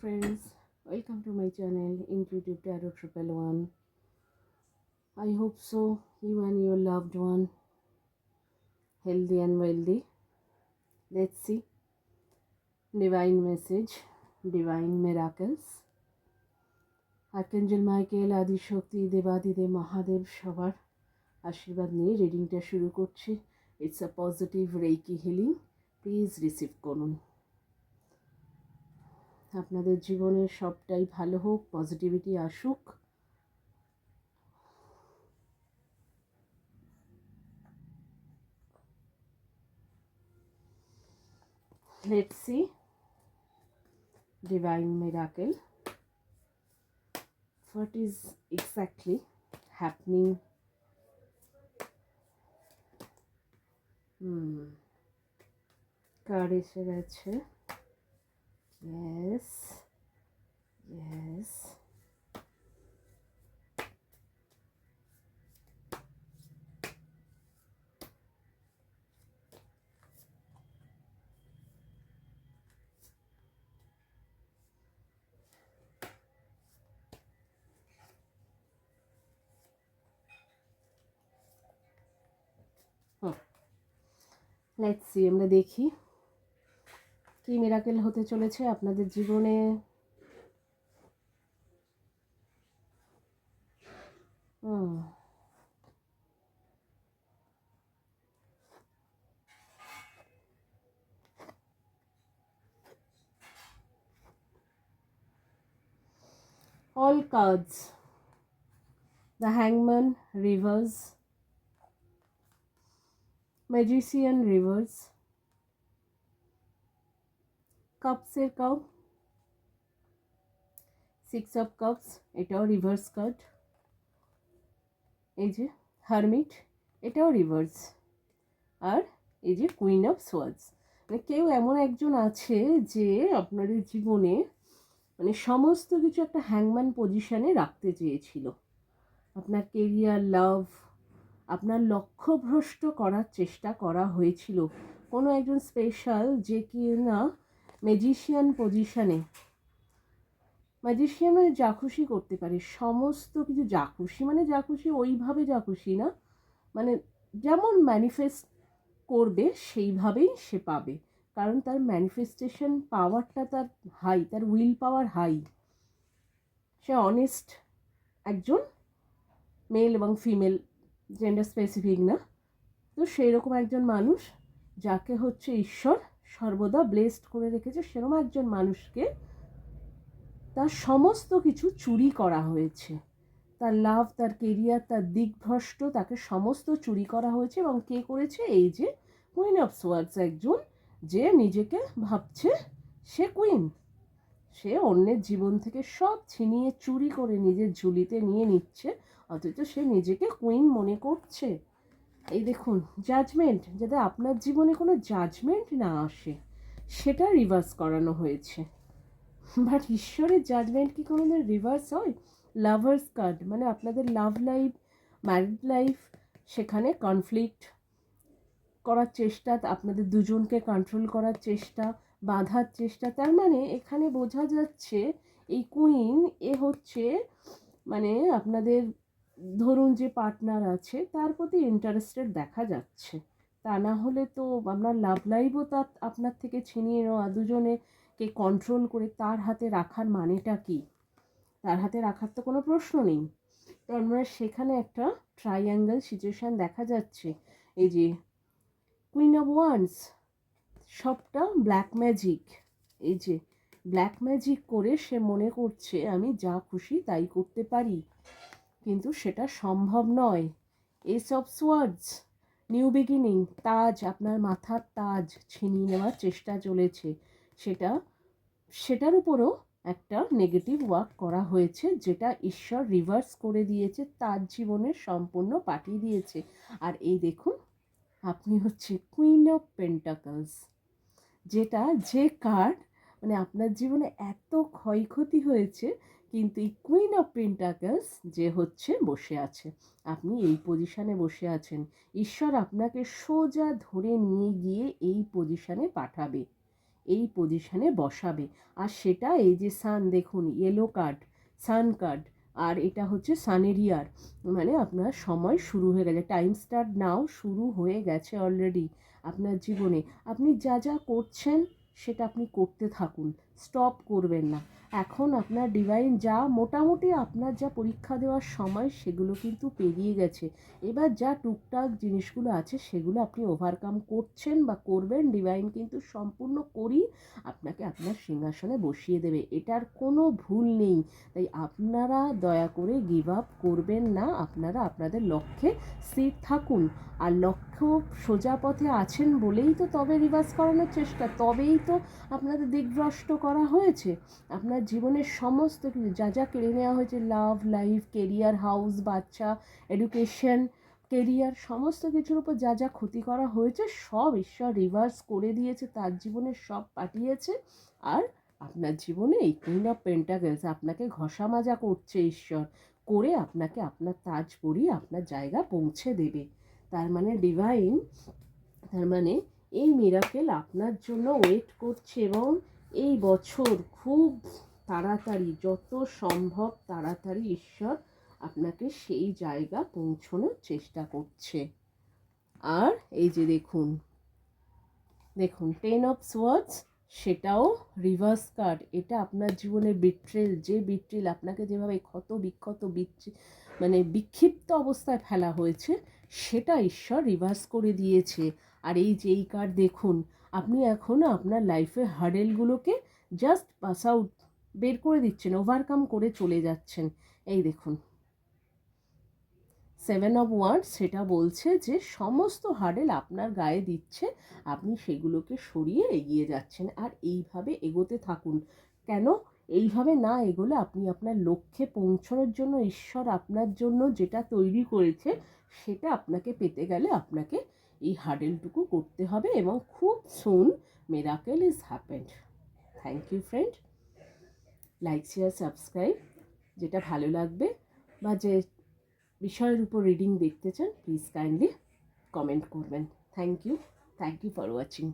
friends, welcome to my channel Intuitive Tarot 111. I hope so you and your loved one healthy and wealthy. Let's see divine message, divine miracles. Archangel Michael, Adi Shakti, Devadidev, Mahadev সবার আশীর্বাদ নিয়ে রিডিংটা শুরু করছি। It's a positive reiki healing, please receive করুন। আপনাদের জীবনে সবটাই ভালো হোক, পজিটিভিটি আসুক। Let's see divine miracle. What is exactly happening? Card এসে গেছে। Yes, yes. Let's see, আমরা দেখি কি মিরাকেল হতে চলেছে আপনাদের জীবনে। All cards, the Hangman, Reverse, Magician, Reverse, কাপসের কাপ, 6 of Cups, এটাও রিভার্স কার্ড। এই যে হারমিট, এটাও রিভার্স। আর এই যে কুইন অফ সোয়ার্ডস। মানে কেউ এমন একজন আছে যে আপনাদের জীবনে মানে সমস্ত কিছু একটা হ্যাংম্যান পজিশনে রাখতে চেয়েছিল। আপনার কেরিয়ার, লাভ, আপনার লক্ষ্যভ্রষ্ট করার চেষ্টা করা হয়েছিল। কোনো একজন স্পেশাল যে কি না ম্যাজিশিয়ান পজিশনে, ম্যাজিশিয়ান মানে যা খুশি করতে পারে, সমস্ত কিছু যা খুশি মানে যা খুশি ওইভাবে যা খুশি না, মানে যেমন ম্যানিফেস্ট করবে সেইভাবেই সে পাবে। কারণ তার ম্যানিফেস্টেশন পাওয়ারটা তার হাই, তার উইল পাওয়ার হাই। সে অনেস্ট একজন মেল এবং ফিমেল, জেন্ডার স্পেসিফিক না। তো সেই রকম একজন মানুষ যাকে হচ্ছে ঈশ্বর সর্বদা ব্লেসড করে রেখেছে, সেরকম একজন মানুষকে তার সমস্ত কিছু চুরি করা হয়েছে। তার লাভ, তার কেরিয়ার, তার দিকভ্রষ্ট, তাকে সমস্ত চুরি করা হয়েছে। এবং কে করেছে? এই যে কুইন অফ সোয়ার্ডস, একজন যে নিজেকে ভাবছে সে কুইন, সে অন্যের জীবন থেকে সব ছিনিয়ে চুরি করে নিজের ঝুলিতে নিয়ে নিচ্ছে, অথচ সে নিজেকে কুইন মনে করছে। এই দেখুন জাজমেন্ট, যাতে আপনার জীবনে কোনো জাজমেন্ট না আসে সেটা রিভার্স করানো হয়েছে। বাট ঈশ্বরের জাজমেন্ট কি কোনোদিন রিভার্স হয়? লাভার্স কার্ড মানে আপনাদের লাভ লাইফ, ম্যারিড লাইফ, সেখানে কনফ্লিক্ট করার চেষ্টা, আপনাদের দুজনকে কন্ট্রোল করার চেষ্টা, বাঁধার চেষ্টা। তার মানে এখানে বোঝা যাচ্ছে এই কুইন এ হচ্ছে মানে আপনাদের ধরুন যে পার্টনার আছে তার প্রতি ইন্টারেস্টেড দেখা যাচ্ছে। তা না হলে তো আপনার লাভ লাইফও তার আপনার থেকে ছিনিয়ে নেওয়া, দুজনেকে কন্ট্রোল করে তার হাতে রাখার মানেটা কি? তার হাতে রাখার তো কোনো প্রশ্ন নেই। তো আমরা সেখানে একটা ট্রাইঅ্যাঙ্গেল সিচুয়েশান দেখা যাচ্ছে। এই যে কুইন অফ ওয়ান্স, সবটা ব্ল্যাক ম্যাজিক। এই যে ব্ল্যাক ম্যাজিক করে সে মনে করছে আমি যা খুশি তাই করতে পারি, কিন্তু সেটা সম্ভব নয়। Ace of swords, new beginning, তাজ, আপনার মাথার তাজ ছিনিয়ে নেওয়ার চেষ্টা চলেছে। সেটার উপরও একটা নেগেটিভ ওয়ার্ক করা হয়েছে, যেটা ঈশ্বর রিভার্স করে দিয়েছে, তার জীবনে সম্পূর্ণ পাঠিয়ে দিয়েছে। আর এই দেখুন আপনি হচ্ছে কুইন অফ পেন্টাকলস, যেটা যে কার্ড মানে আপনার জীবনে এত ক্ষয়ক্ষতি হয়েছে, কিন্তু এই কুইন অফ পেন্টাকলস যে হচ্ছে বসে আছে, আপনি এই পজিশানে বসে আছেন, ঈশ্বর আপনাকে সোজা ধরে নিয়ে গিয়ে এই পজিশানে পাঠাবে। এই পজিশানে বসাবে। আর সেটা এই যে সান, দেখুন ইয়েলো কার্ড, সান কার্ড, আর এটা হচ্ছে সানের ইয়ার, মানে আপনার সময় শুরু হয়ে গেছে, টাইম স্টার্ট নাও, শুরু হয়ে গেছে অলরেডি আপনার জীবনে। আপনি যা যা করছেন সেটা আপনি করতে থাকুন, স্টপ করবেন না। এখন আপনার ডিভাইন যা মোটামুটি আপনার যা পরীক্ষা দেওয়ার সময় সেগুলো কিন্তু পেরিয়ে গেছে। এবার যা টুকটাক জিনিসগুলো আছে সেগুলো আপনি ওভারকাম করছেন বা করবেন, ডিভাইন কিন্তু সম্পূর্ণ করেই আপনাকে আপনার সিংহাসনে বসিয়ে দেবে, এটার কোনো ভুল নেই। তাই আপনারা দয়া করে গিভ আপ করবেন না, আপনারা আপনাদের লক্ষ্যে স্থির থাকুন। আর লক্ষ্য সোজা পথে আছেন বলেই তো তবে রিভার্স করানোর চেষ্টা, তবেই তো আপনাদের দিকভ্রষ্ট করা হয়েছে। আপনার জীবনের সমস্ত কিছু যা যা কেড়ে নেওয়া হয়েছে, লাভ, লাইফ, কেরিয়ার, হাউস, বাচ্চা, এডুকেশন, কেরিয়ার, সমস্ত কিছুর উপর যা যা ক্ষতি করা হয়েছে সব ঈশ্বর রিভার্স করে দিয়েছে, তার জীবনে সব পাঠিয়েছে। আর আপনার জীবনে এই কুইন অফ পেন্টাকেলস আপনাকে ঘষা মাজা করছে ঈশ্বর, করে আপনাকে আপনার তাজ পরিয়ে আপনার জায়গা পৌঁছে দেবে। তার মানে ডিভাইন, তার মানে এই মিরাকেল আপনার জন্য ওয়েট করছে, এবং এই বছর খুব তাড়াতাড়ি, যত সম্ভব তাড়াতাড়ি ঈশ্বর আপনাকে সেই জায়গা পৌঁছানোর চেষ্টা করছে। আর এই যে দেখুন, দেখুন 10 অফ সোয়ার্ডস, সেটাও রিভার্স কার্ড। এটা আপনার জীবনের বিট্রেল, যে বিট্রেল আপনাকে যেভাবে ক্ষত বিক্ষত মানে বিক্ষিপ্ত অবস্থায় ফেলা হয়েছে, সেটা ঈশ্বর রিভার্স করে দিয়েছে। আর এই যে এই কার্ড দেখুন, আপনি এখন আপনার লাইফের হার্ডেলগুলোকে জাস্ট পাস আউট, বের করে দিচ্ছেন, ওভারকাম করে চলে যাচ্ছেন। এই দেখুন 7 অফ ওয়ান্ডস, সেটা বলছে যে সমস্ত হার্ডেল আপনার গায়ে দিচ্ছে, আপনি সেগুলোকে সরিয়ে এগিয়ে যাচ্ছেন। আর এইভাবে এগোতে থাকুন। কেন এইভাবে না এগোলে আপনি আপনার লক্ষ্যে পৌঁছানোর জন্য ঈশ্বর আপনার জন্য যেটা তৈরি করেছে সেটা আপনাকে পেতে গেলে আপনাকে এই হার্ডেলটুকু করতে হবে, এবং খুব soon miracle is happened. Thank you friend. Like, share, subscribe. যেটা ভালো লাগবে বা যে বিষয়ের উপর রিডিং দেখতে চান, প্লিজ কাইন্ডলি কমেন্ট করবেন। Thank you for watching.